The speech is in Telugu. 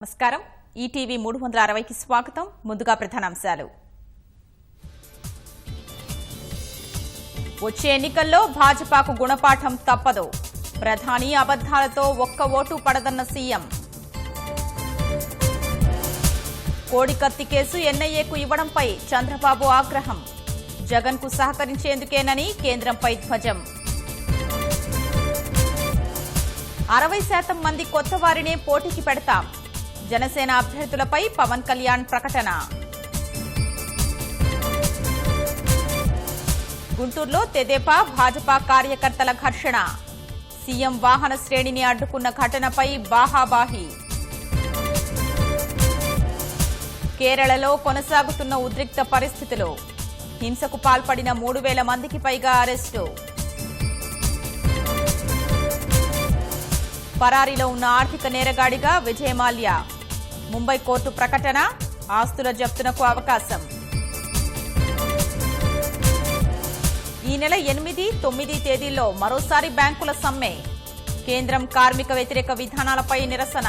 నమస్కారం ఈటీవీ 360కి స్వాగతం ముందుగా ప్రధానాంశాలు వచ్చే ఎన్నికల్లో భాజపాకు గుణపాఠం తప్పదు ప్రధాని అబద్ధాలతో ఒక్క ఓటు పడదన్న సీఎం కోడికత్తి కేసు ఎన్ఐఏకు ఇవ్వడంపై చంద్రబాబు ఆగ్రహం జగన్కు సహకరించేందుకేనని కేంద్రంపై ధ్వజం 60% మంది కొత్త వారినే పోటీకి పెడతాం జనసేన అభ్యర్థులపై పవన్ కళ్యాణ్ ప్రకటన గుంటూరులో తెదేపా భాజపా కార్యకర్తల ఘర్షణ సీఎం వాహన శ్రేణిని అడ్డుకున్న ఘటనపై బాహాబాహి కేరళలో కొనసాగుతున్న ఉద్రిక్త పరిస్థితులు హింసకు పాల్పడిన 3,000 మందికి పైగా అరెస్టు పరారీలో ఉన్న ఆర్థిక నేరగాడిగా విజయ్ మాల్యా ముంబై కోర్టు ప్రకటన ఆస్తుల జప్తునకు అవకాశం ఈ నెల 8, 9 తేదీల్లో మరోసారి బ్యాంకుల సమ్మె కేంద్రం కార్మిక వ్యతిరేక విధానాలపై నిరసన